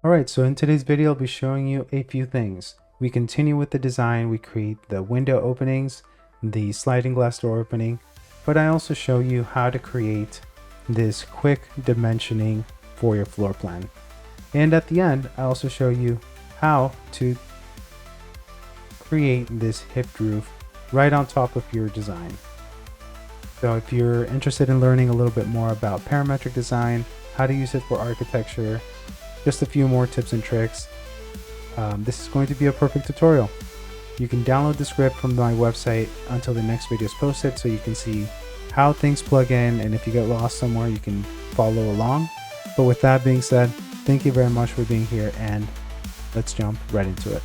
Alright, so in today's video I'll be showing you a few things. We continue with the design, we create the window openings, the sliding glass door opening, but I also show you how to create this quick dimensioning for your floor plan. And at the end, I also show you how to create this hipped roof right on top of your design. So if you're interested in learning a little bit more about parametric design, how to use it for architecture, just a few more tips and tricks, this is going to be a perfect tutorial. You can download the script from my website until the next video is posted so you can see how things plug in, and if you get lost somewhere you can follow along. But with that being said, thank you very much for being here, and let's jump right into it.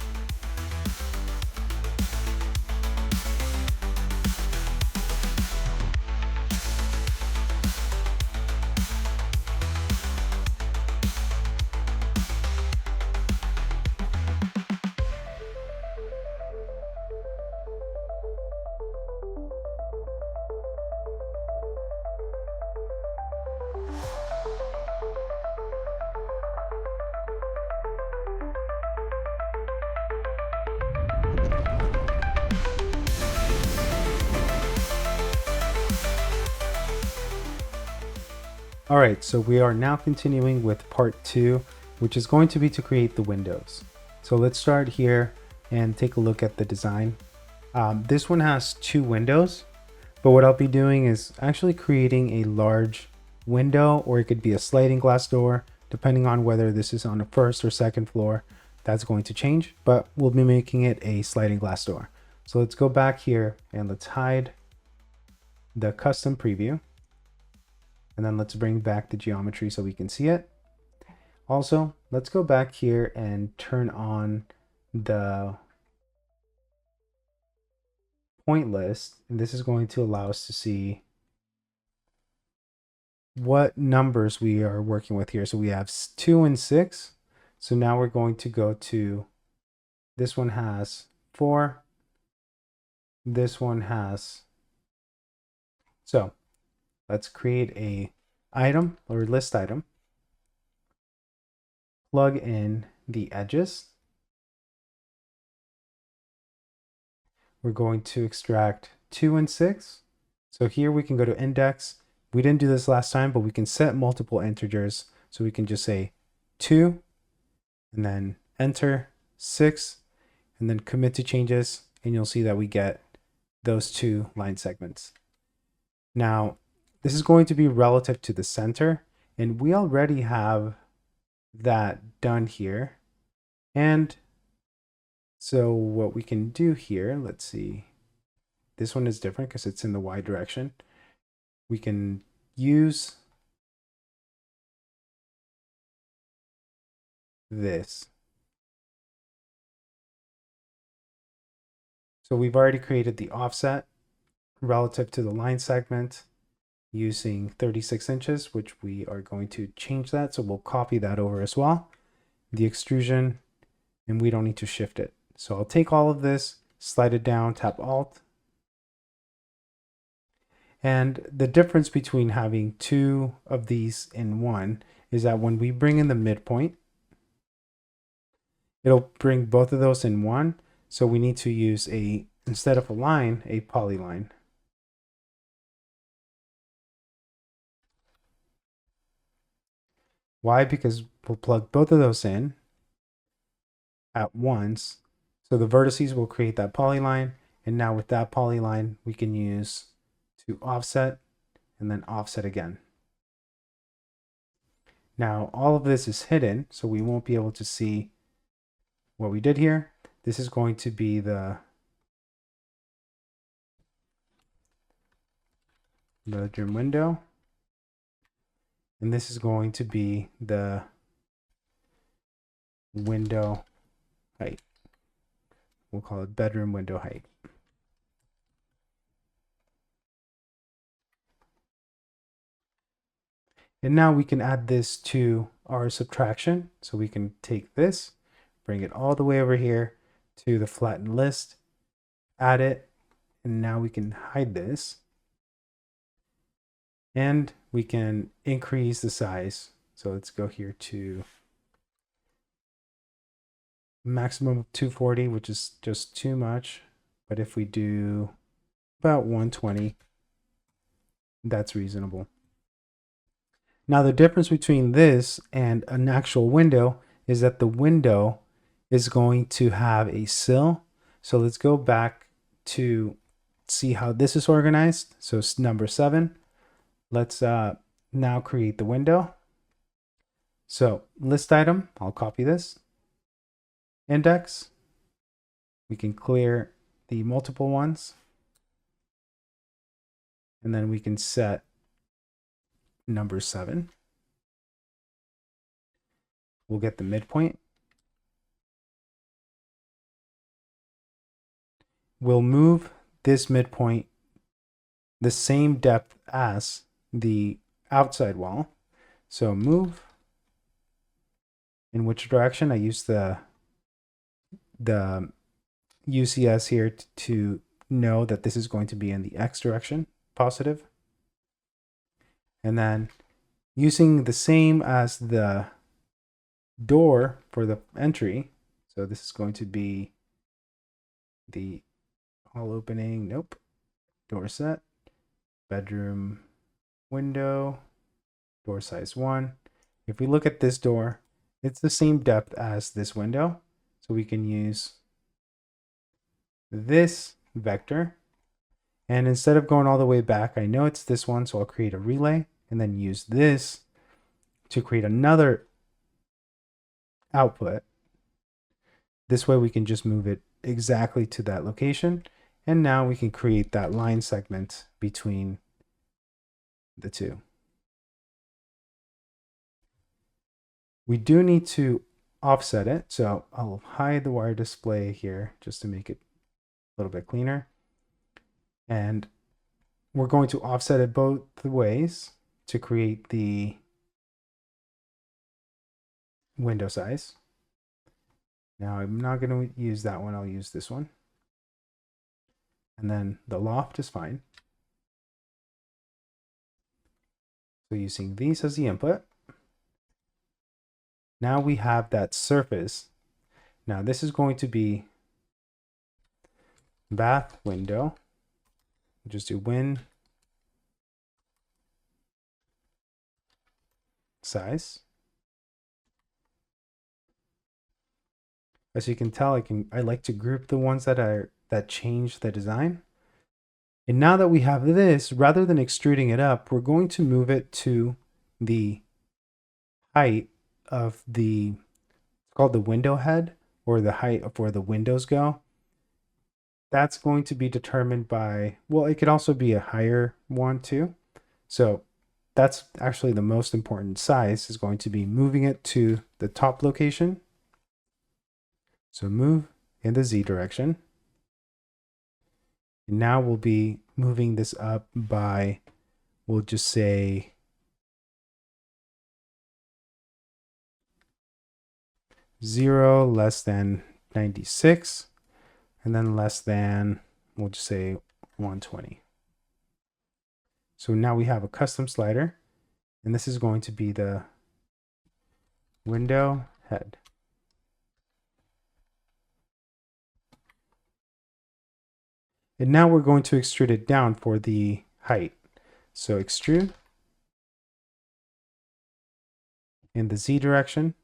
Alright, so we are now continuing with part 2, which is going to be to create the windows. So let's start here and take a look at the design. This one has 2 windows, but what I'll be doing is actually creating a large window, or it could be a sliding glass door, depending on whether this is on the first or second floor. That's going to change, but we'll be making it a sliding glass door. So let's go back here and let's hide the custom preview. And then let's bring back the geometry so we can see it. Also, let's go back here and turn on the point list. And this is going to allow us to see what numbers we are working with here. So we have 2 and 6. So now we're going to go to, this one has 4. This one has, so let's create a item or list item, plug in the edges. We're going to extract 2 and 6. So here we can go to index. We didn't do this last time, but we can set multiple integers. So we can just say 2 and then enter 6 and then commit to changes, and you'll see that we get those 2 line segments. Now, this is going to be relative to the center, and we already have that done here. And so what we can do here, let's see, this one is different because it's in the Y direction. We can use this. So we've already created the offset relative to the line segment using 36 inches, which we are going to change that. So we'll copy that over as well. The extrusion, and we don't need to shift it. So I'll take all of this, slide it down, tap Alt. And the difference between having 2 of these in one is that when we bring in the midpoint, it'll bring both of those in one. So we need to use a, instead of a line, a polyline. Why? Because we'll plug both of those in at once. So the vertices will create that polyline. And now with that polyline, we can use to offset and then offset again. Now, all of this is hidden, so we won't be able to see what we did here. This is going to be the bedroom window. And this is going to be the window height. We'll call it bedroom window height. And now we can add this to our subtraction. So we can take this, bring it all the way over here to the flattened list, add it, and now we can hide this. And we can increase the size. So let's go here to maximum of 240, which is just too much. But if we do about 120, that's reasonable. Now the difference between this and an actual window is that the window is going to have a sill. So let's go back to see how this is organized. So number 7, let's now create the window. So list item, I'll copy this. Index, we can clear the multiple ones. And then we can set number 7. We'll get the midpoint. We'll move this midpoint the same depth as the outside wall. So move. In which direction? I use the UCS here to know that this is going to be in the X direction, positive. And then using the same as the door for the entry. So this is going to be the hall opening, nope, door set, bedroom window, door size 1. If we look at this door, it's the same depth as this window. So we can use this vector. And instead of going all the way back, I know it's this one, so I'll create a relay and then use this to create another output. This way we can just move it exactly to that location. And now we can create that line segment between the two. We do need to offset it. So I'll hide the wire display here just to make it a little bit cleaner. And we're going to offset it both ways to create the window size. Now I'm not going to use that one. I'll use this one. And then the loft is fine. So using these as the input. Now we have that surface. Now this is going to be bath window. Just do win size. As you can tell, I like to group the ones that change the design. And now that we have this, rather than extruding it up, we're going to move it to the height of it's called the window head, or the height of where the windows go. That's going to be determined by, well, it could also be a higher one too. So that's actually the most important size, is going to be moving it to the top location. So move in the Z direction. And now we'll be moving this up by, we'll just say 0 less than 96, and then less than, we'll just say 120. So now we have a custom slider, and this is going to be the window head. And now we're going to extrude it down for the height. So extrude in the Z direction,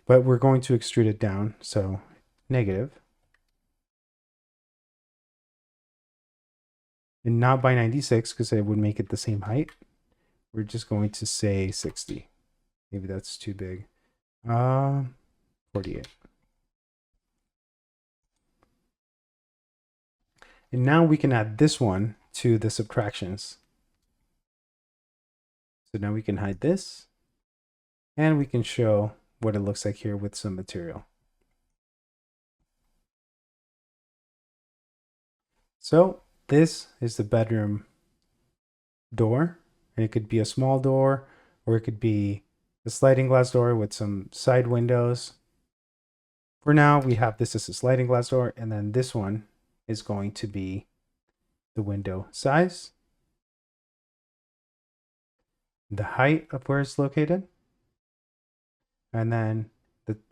but we're going to extrude it down, so negative. And not by 96, because it would make it the same height. We're just going to say 60. Maybe that's too big. 48. And now we can add this one to the subtractions. So now we can hide this, and we can show what it looks like here with some material. So this is the bedroom door, and it could be a small door, or it could be a sliding glass door with some side windows. For now, we have this as a sliding glass door, and then this one is going to be the window size, the height of where it's located, and then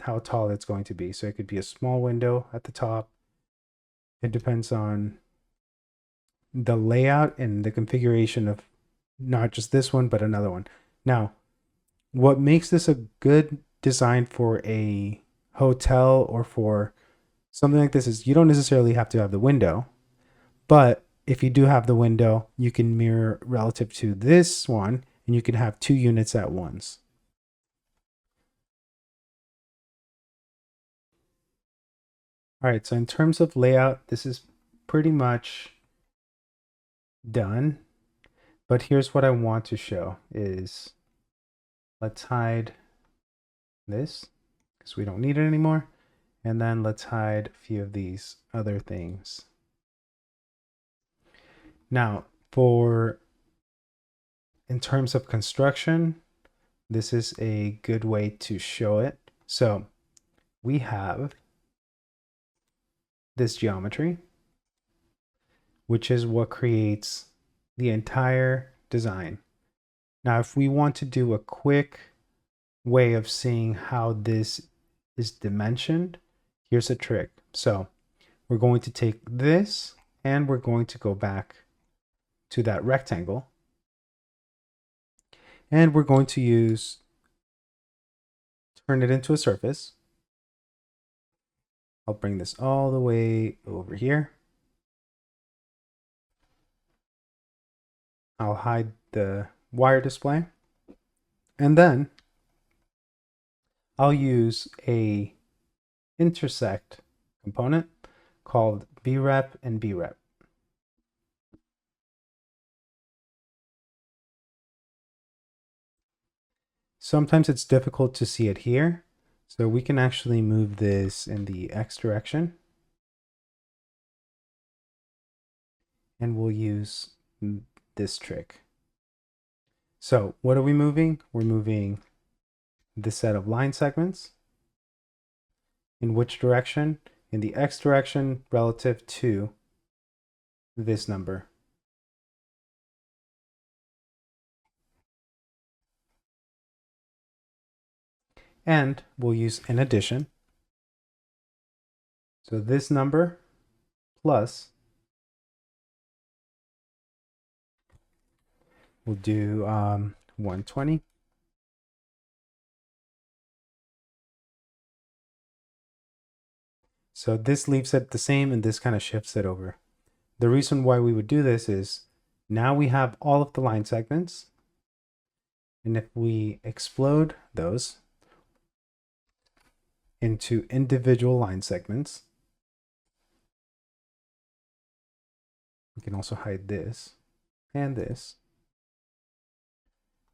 how tall it's going to be. So it could be a small window at the top. It depends on the layout and the configuration of not just this one, but another one. Now, what makes this a good design for a hotel or for something like this is you don't necessarily have to have the window, but if you do have the window, you can mirror relative to this one and you can have 2 units at once. All right, so in terms of layout, this is pretty much done. But here's what I want to show is let's hide this because we don't need it anymore. And then let's hide a few of these other things. Now, in terms of construction, this is a good way to show it. So we have this geometry, which is what creates the entire design. Now, if we want to do a quick way of seeing how this is dimensioned, here's a trick. So we're going to take this and we're going to go back to that rectangle. And we're going to turn it into a surface. I'll bring this all the way over here. I'll hide the wire display. And then I'll use a intersect component called brep and brep. Sometimes it's difficult to see it here, so we can actually move this in the X direction. And we'll use this trick. So what are we moving? We're moving this set of line segments. In which direction? In the X direction relative to this number. And we'll use in addition. So this number plus, we'll do 120. So this leaves it the same and this kind of shifts it over. The reason why we would do this is now we have all of the line segments. And if we explode those into individual line segments, we can also hide this and this.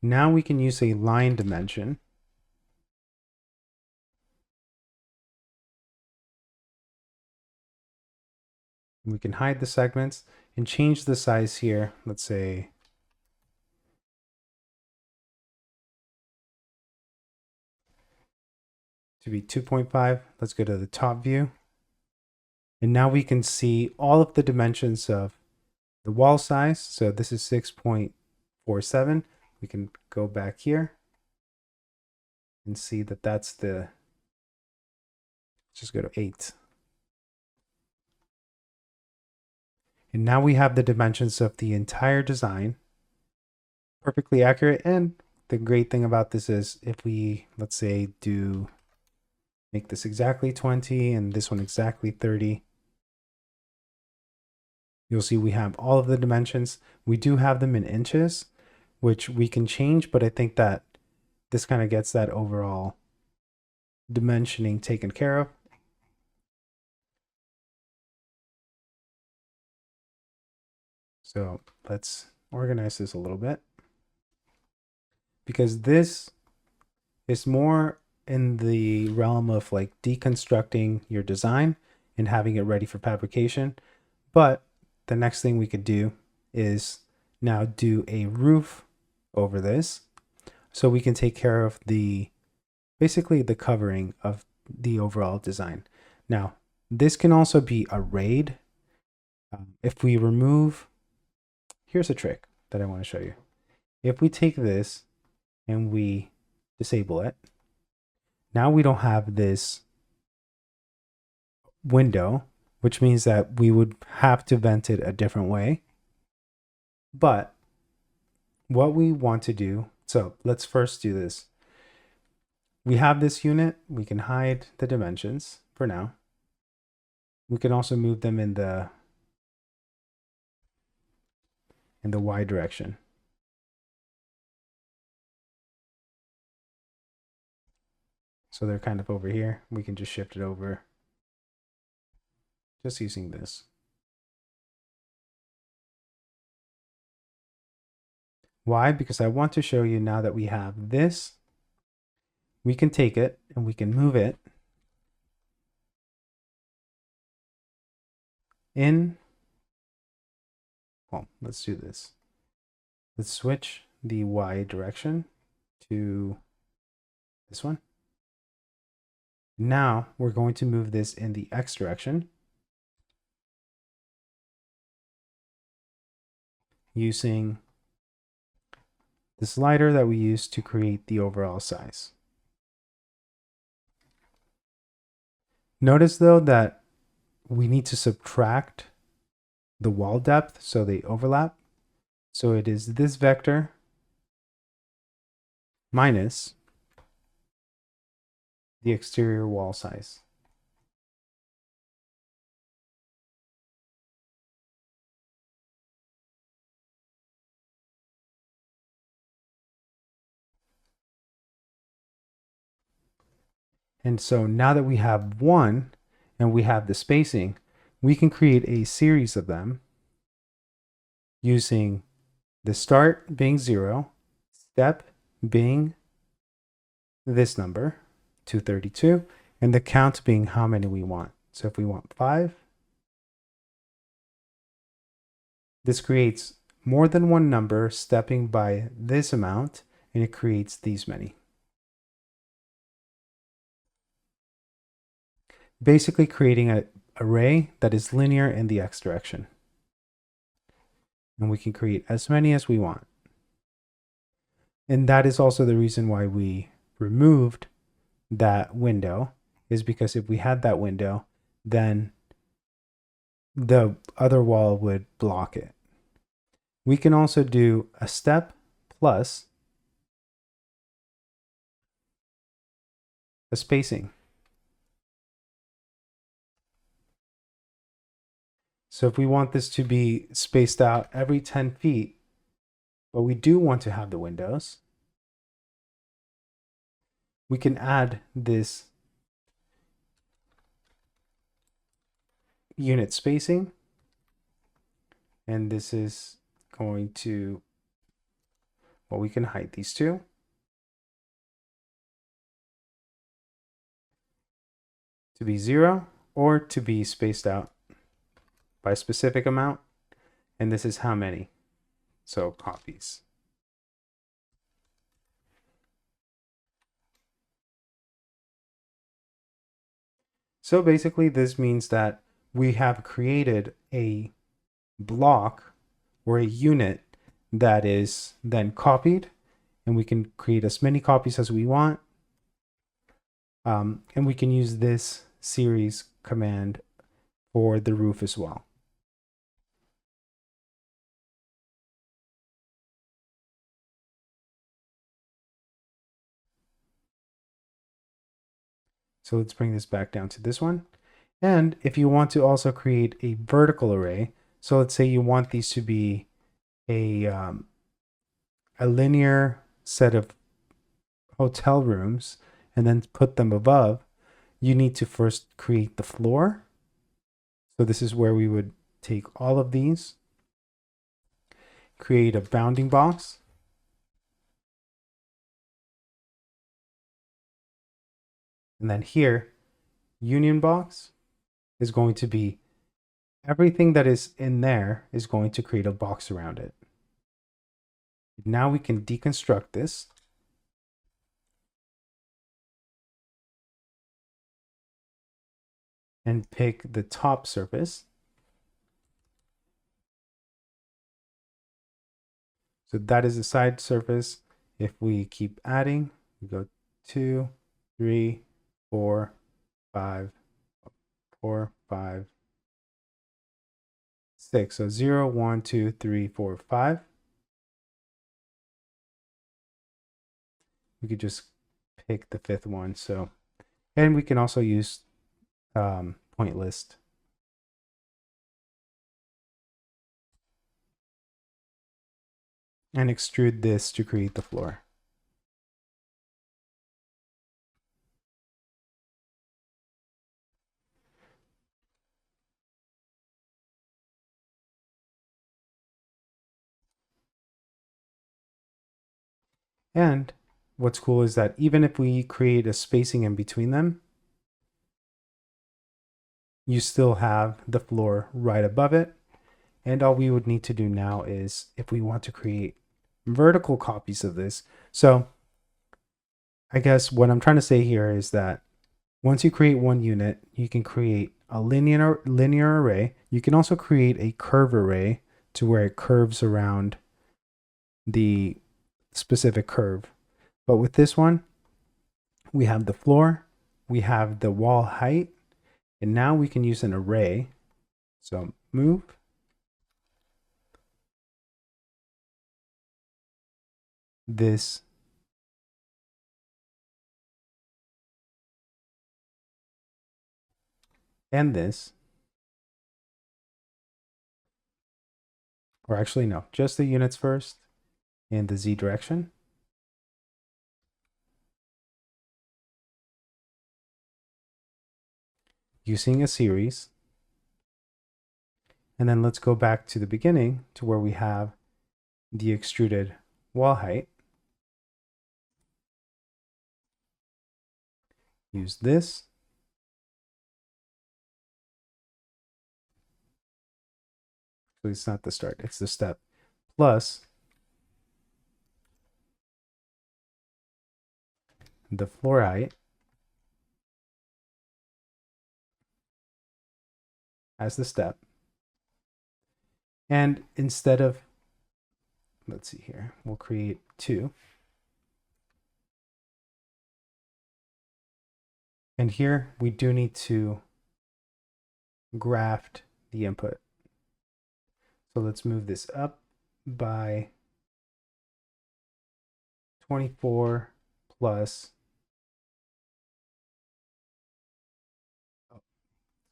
Now we can use a line dimension. We can hide the segments and change the size here. Let's say to be 2.5. Let's go to the top view. And now we can see all of the dimensions of the wall size. So this is 6.47. We can go back here and see that that's the, just go to 8. And now we have the dimensions of the entire design perfectly accurate. And the great thing about this is if we, let's say, make this exactly 20 and this one exactly 30, you'll see we have all of the dimensions. We do have them in inches, which we can change, but I think that this kind of gets that overall dimensioning taken care of. So let's organize this a little bit, because this is more in the realm of like deconstructing your design and having it ready for fabrication. But the next thing we could do is now do a roof over this, so we can take care of basically the covering of the overall design. Now, this can also be arrayed. If we remove, here's a trick that I want to show you. If we take this and we disable it, Now we don't have this window, which means that we would have to vent it a different way. But what we want to do, so let's first do this. We have this unit, we can hide the dimensions for now. We can also move them in the Y direction. So they're kind of over here. We can just shift it over just using this. Why? Because I want to show you now that we have this, we can take it and we can move it in. Well, let's do this. Let's switch the Y direction to this one. Now we're going to move this in the X direction using the slider that we used to create the overall size. Notice though that we need to subtract the wall depth so they overlap. So it is this vector minus the exterior wall size. And so now that we have one and we have the spacing, we can create a series of them using the start being 0, step being this number, 232, and the count being how many we want. So if we want 5, this creates more than one number stepping by this amount, and it creates these many. Basically creating an array that is linear in the X direction. And we can create as many as we want. And that is also the reason why we removed that window, is because if we had that window, then the other wall would block it. We can also do a step plus a spacing. So if we want this to be spaced out every 10 feet, but we do want to have the windows, we can add this unit spacing. And this is going to, well, we can hide these two. To be 0 or to be spaced out by a specific amount. And this is how many. So copies. So basically this means that we have created a block or a unit that is then copied, and we can create as many copies as we want. And we can use this series command for the roof as well. So let's bring this back down to this one. And if you want to also create a vertical array, so let's say you want these to be a linear set of hotel rooms and then put them above, you need to first create the floor. So this is where we would take all of these, create a bounding box, and then here, union box is going to be everything that is in there is going to create a box around it. Now we can deconstruct this. And pick the top surface. So that is the side surface. If we keep adding, we go 2, 3, 4, 5, 4, 5, 6. So 0, 1, 2, 3, 4, 5. We could just pick the fifth one. So, and we can also use point list. And extrude this to create the floor. And what's cool is that even if we create a spacing in between them, you still have the floor right above it. And all we would need to do now is if we want to create vertical copies of this. So I guess what I'm trying to say here is that once you create one unit, you can create a linear array. You can also create a curve array to where it curves around the specific curve. But with this one, we have the floor, we have the wall height, and now we can use an array. So move. This and this. Or actually, no, just the units first in the Z direction. Using a series. And then let's go back to the beginning to where we have the extruded wall height. Use this. So it's not the start, it's the step. Plus the floor height as the step. And instead of, let's see here, we'll create 2. And here we do need to graft the input. So let's move this up by 24 plus,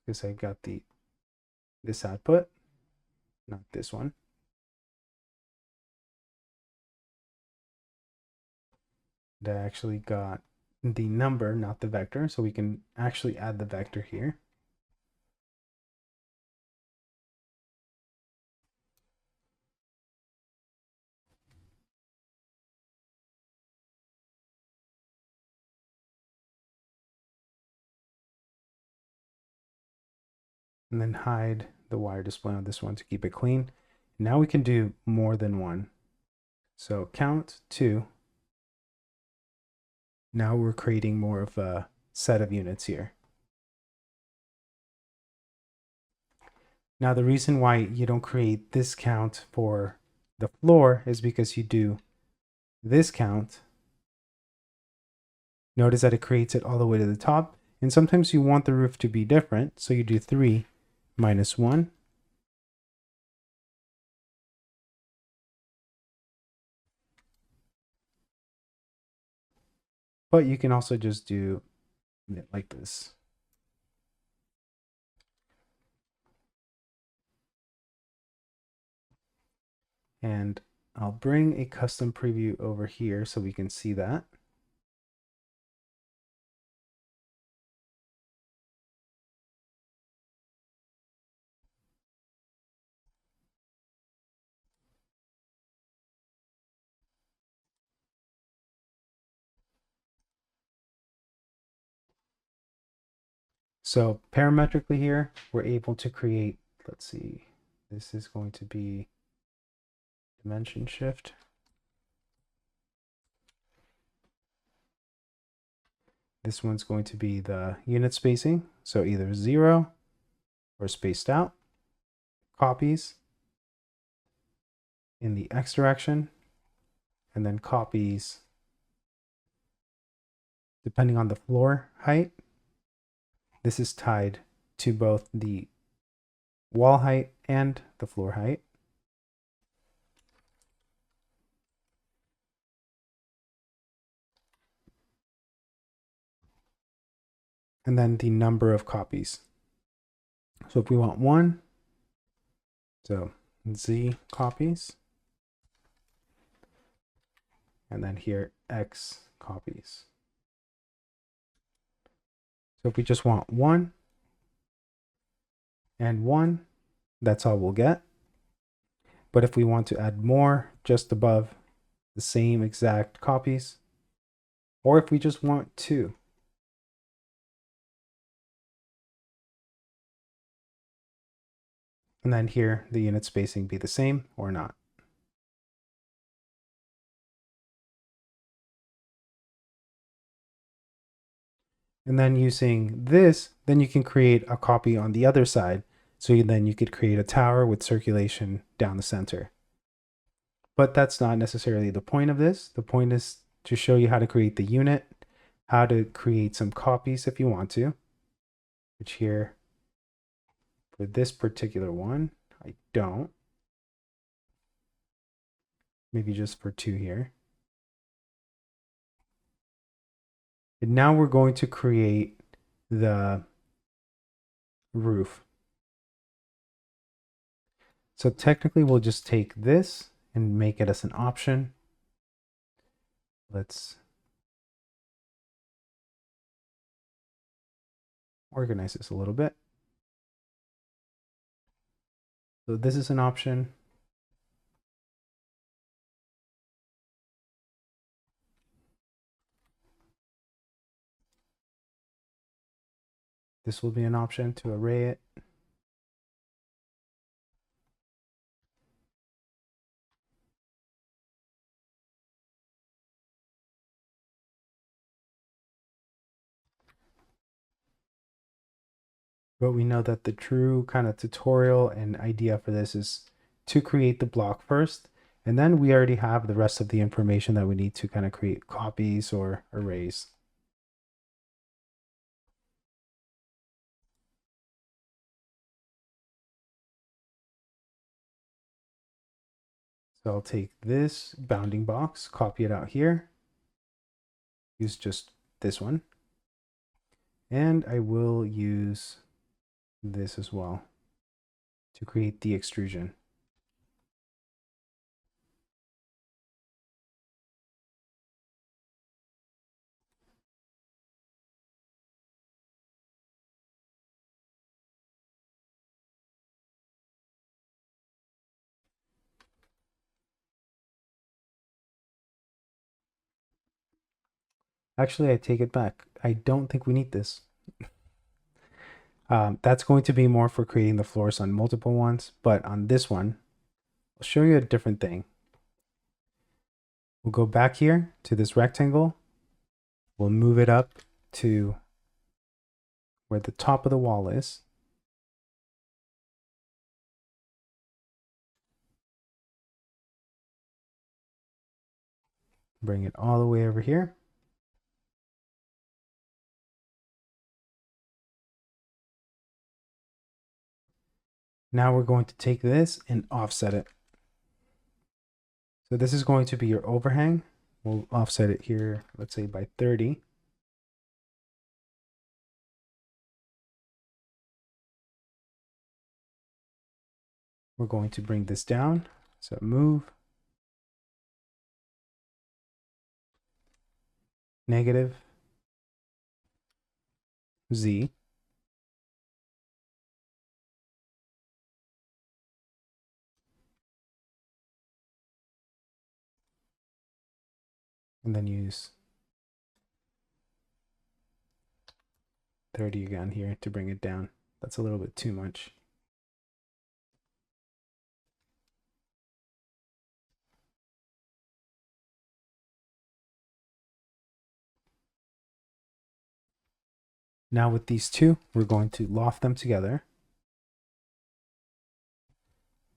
because I got this output, not this one. That actually got the number, not the vector, so we can actually add the vector here. And then hide the wire display on this one to keep it clean. Now we can do more than one. So count 2. Now we're creating more of a set of units here. Now the reason why you don't create this count for the floor is because you do this count. Notice that it creates it all the way to the top. And sometimes you want the roof to be different. So you do 3 minus 1. But you can also just do it like this. And I'll bring a custom preview over here so we can see that. So parametrically here, we're able to create, let's see, this is going to be dimension shift. This one's going to be the unit spacing. So either 0 or spaced out. Copies in the X direction, and then copies depending on the floor height. This is tied to both the wall height and the floor height. And then the number of copies. So if we want 1, so Z copies, and then here X copies. So if we just want 1 and 1, that's all we'll get. But if we want to add more just above the same exact copies, or if we just want 2, and then here the unit spacing be the same or not. And then using this, then you can create a copy on the other side. So then you could create a tower with circulation down the center. But that's not necessarily the point of this. The point is to show you how to create the unit, how to create some copies if you want to, which here for this particular one, I don't. Maybe just for 2 here. And now we're going to create the roof. So technically we'll just take this and make it as an option. Let's organize this a little bit. So this is an option. This will be an option to array it. But we know that the true kind of tutorial and idea for this is to create the block first, and then we already have the rest of the information that we need to kind of create copies or arrays. So I'll take this bounding box, copy it out here, use just this one, and I will use this as well to create the extrusion. Actually, I take it back. I don't think we need this. That's going to be more for creating the floors on multiple ones, but on this one, I'll show you a different thing. We'll go back here to this rectangle. We'll move it up to where the top of the wall is. Bring it all the way over here. Now we're going to take this and offset it. So this is going to be your overhang. We'll offset it here, let's say by 30. We're going to bring this down. So move, negative, Z. And then use 30 again here to bring it down. That's a little bit too much. Now with these two, we're going to loft them together.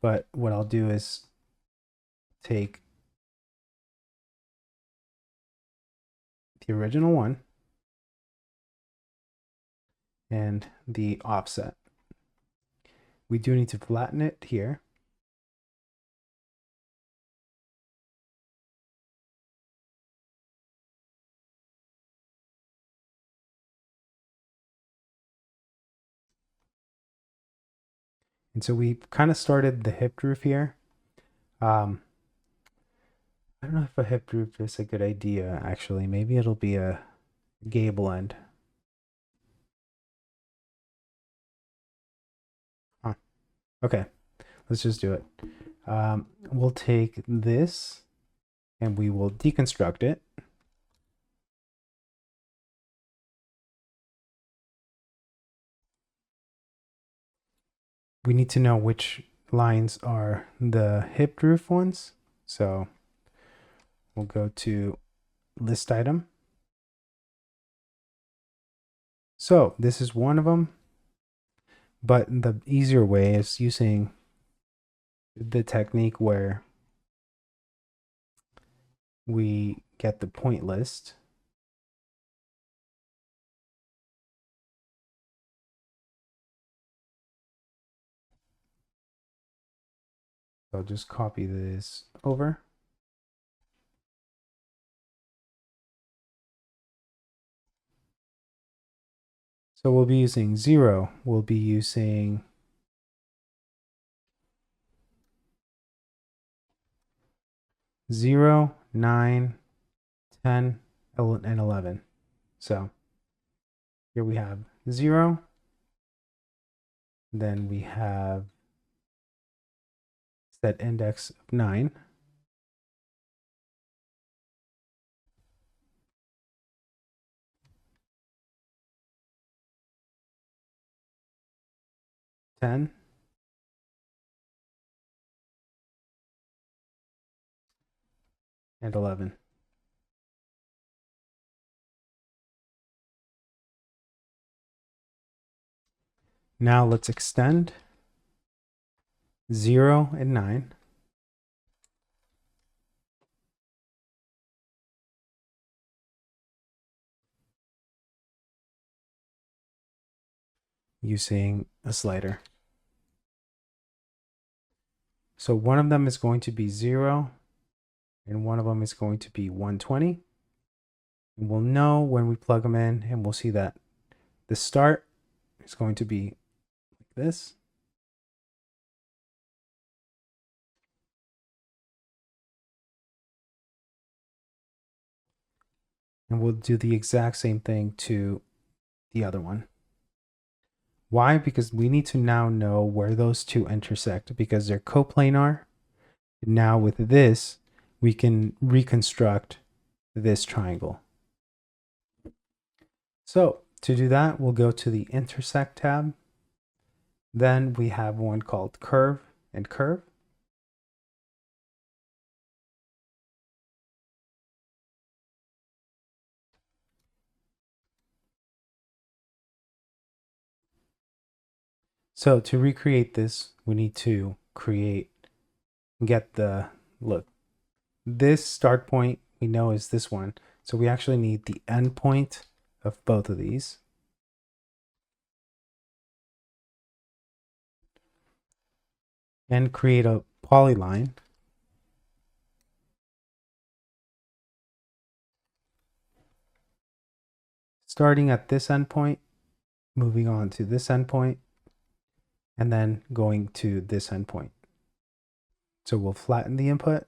But what I'll do is take the original one and the offset. We do need to flatten it here. And so we kind of started the hip roof here. I don't know if a hip roof is a good idea, actually. Maybe it'll be a gable end. Huh. Okay, let's just do it. We'll take this and we will deconstruct it. We need to know which lines are the hip roof ones. So we'll go to list item. So this is one of them, but the easier way is using the technique where we get the point list. I'll just copy this over. So we'll be using 0. We'll be using 0, 9, 10, and 11. So here we have 0. Then we have set index of 9. And 11. Now let's extend 0 and 9. Using a slider. So one of them is going to be 0 and one of them is going to be 120. And we'll know when we plug them in, and we'll see that the start is going to be like this. And we'll do the exact same thing to the other one. Why? Because we need to now know where those two intersect because they're coplanar. Now with this, we can reconstruct this triangle. So to do that, we'll go to the intersect tab. Then we have one called curve and curve. So to recreate this, we need to get the, look, this start point we know is this one. So we actually need the end point of both of these. And create a polyline. Starting at this endpoint, moving on to this endpoint, and then going to this endpoint. So we'll flatten the input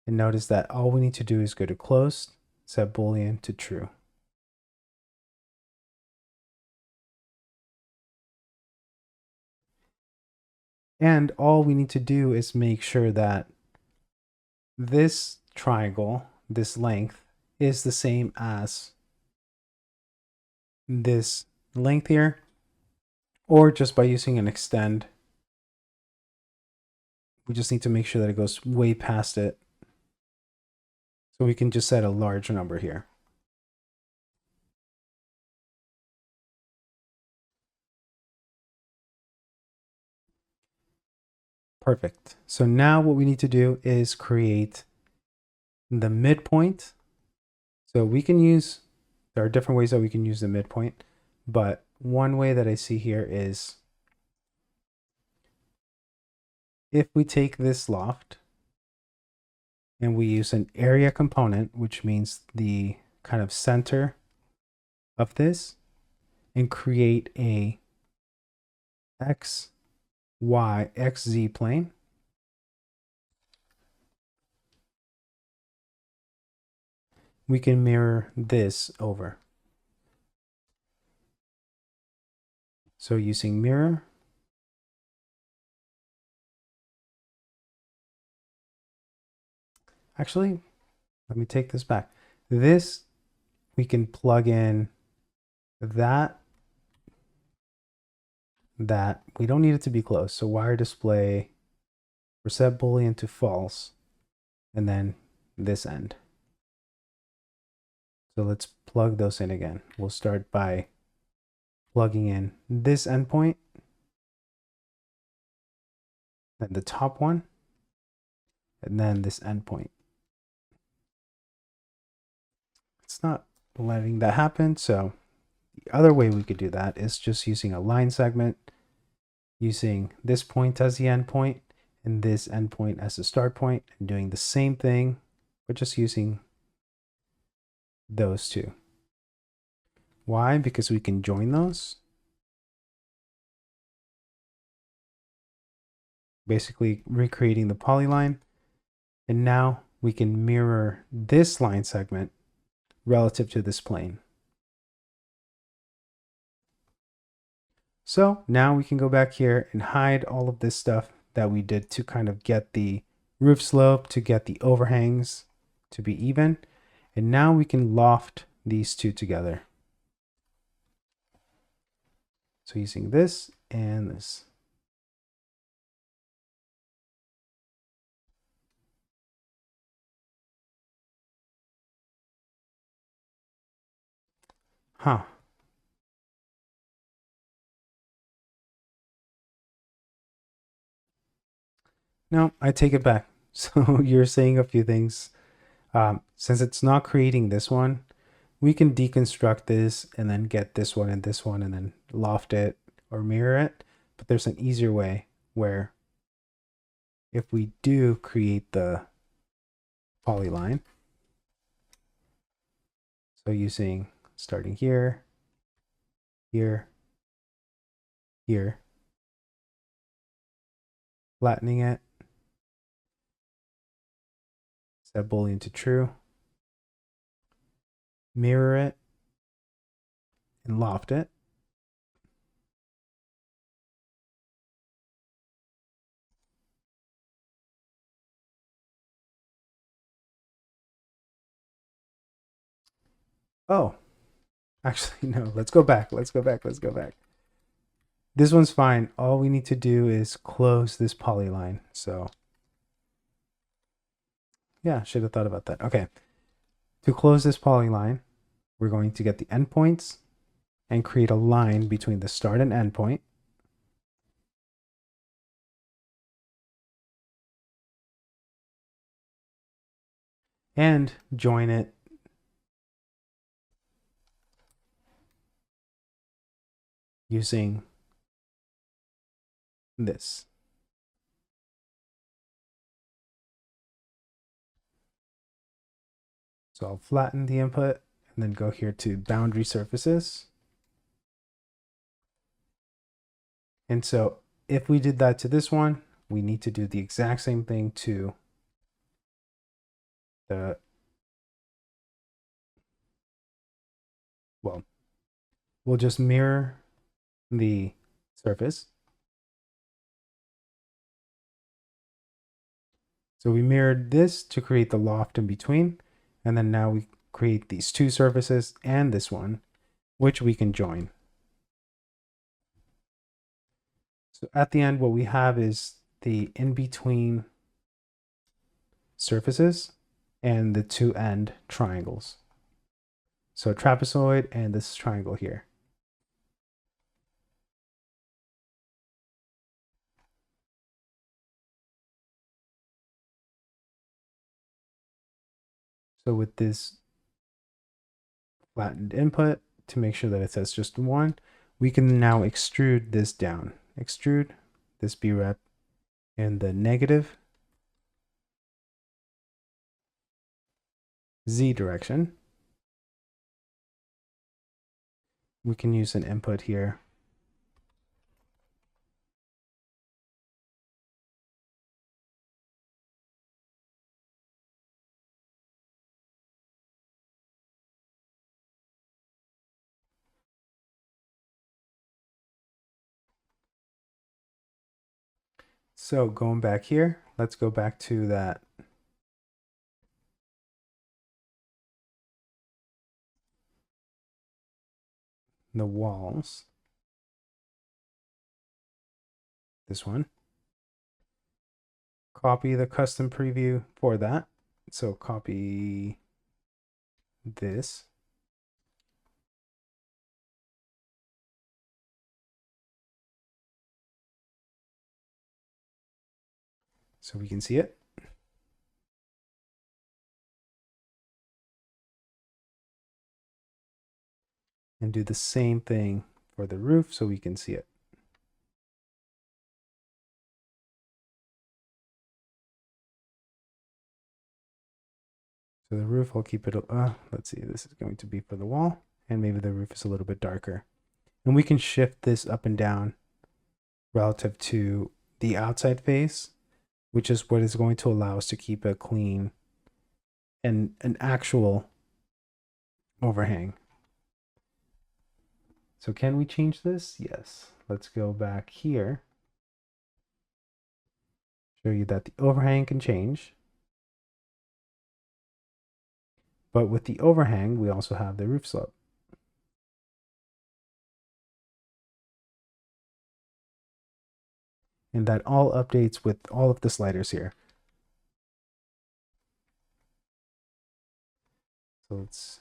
and notice that all we need to do is go to close, set Boolean to true. And all we need to do is make sure that this triangle, this length, is the same as this length here, or just by using an extend. We just need to make sure that it goes way past it. So we can just set a large number here. Perfect. So now what we need to do is create the midpoint. So we can use, there are different ways that we can use the midpoint, but one way that I see here is if we take this loft and we use an area component, which means the kind of center of this, and create a x, y, x, z plane, we can mirror this over. So using mirror, actually, let me take this back. This, we can plug in that, we don't need it to be close. So wire display, reset boolean to false, and then this end. So let's plug those in again. We'll start by plugging in this endpoint, then the top one, and then this endpoint. It's not letting that happen. So the other way we could do that is just using a line segment, using this point as the endpoint and this endpoint as the start point, and doing the same thing, but just using those two. Why? Because we can join those. Basically recreating the polyline. And now we can mirror this line segment relative to this plane. So now we can go back here and hide all of this stuff that we did to kind of get the roof slope, to get the overhangs to be even. And now we can loft these two together. So using this and this. Huh. No, I take it back. So you're saying a few things. Since it's not creating this one, we can deconstruct this and then get this one and then loft it or mirror it. But there's an easier way where if we do create the polyline, so using starting here, here, here, flattening it, set boolean to true, mirror it, and loft it. Oh, actually, no, let's go back. Let's go back. This one's fine. All we need to do is close this polyline. So yeah, should have thought about that. Okay. To close this polyline, we're going to get the endpoints and create a line between the start and end point. And join it using this. So I'll flatten the input and then go here to boundary surfaces. And so if we did that to this one, we need to do the exact same thing to the, well, we'll just mirror the surface. So we mirrored this to create the loft in between. And then now we create these two surfaces and this one, which we can join. So at the end, what we have is the in-between surfaces and the two end triangles. So trapezoid and this triangle here. So with this flattened input, to make sure that it says just one, we can now extrude this down. Extrude this B-rep in the negative Z direction. We can use an input here. So going back here, let's go back to that the walls. This one. Copy the custom preview for that. So copy this. So we can see it. And do the same thing for the roof so we can see it. So the roof, I'll keep it, let's see, this is going to be for the wall, and maybe the roof is a little bit darker. And we can shift this up and down relative to the outside face, which is what is going to allow us to keep a clean and an actual overhang. So can we change this? Yes. Let's go back here. Show you that the overhang can change. But with the overhang, we also have the roof slope. And that all updates with all of the sliders here. So let's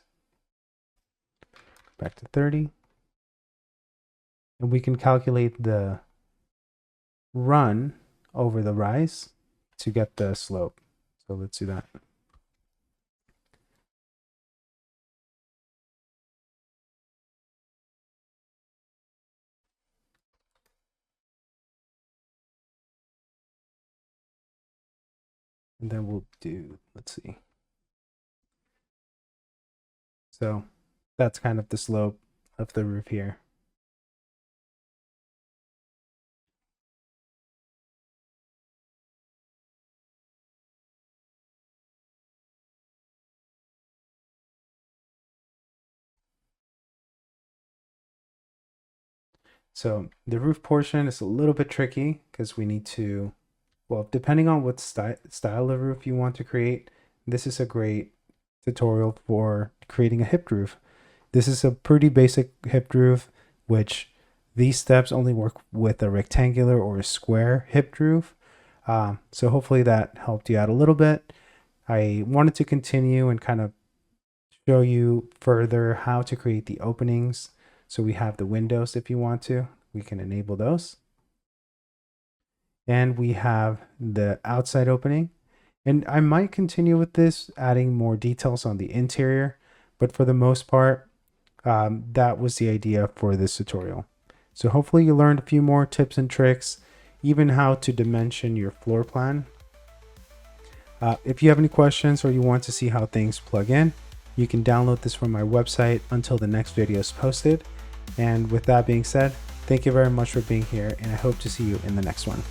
go back to 30. And we can calculate the run over the rise to get the slope. So let's do that. And then we'll do, let's see. So that's kind of the slope of the roof here. So the roof portion is a little bit tricky because we need to, well, depending on what style of roof you want to create, this is a great tutorial for creating a hipped roof. This is a pretty basic hipped roof, which these steps only work with a rectangular or a square hipped roof. So hopefully that helped you out a little bit. I wanted to continue and kind of show you further how to create the openings. So we have the windows. If you want to, we can enable those. And we have the outside opening. And I might continue with this, adding more details on the interior. But for the most part, that was the idea for this tutorial. So hopefully you learned a few more tips and tricks, even how to dimension your floor plan. If you have any questions or you want to see how things plug in, you can download this from my website until the next video is posted. And with that being said, thank you very much for being here, and I hope to see you in the next one.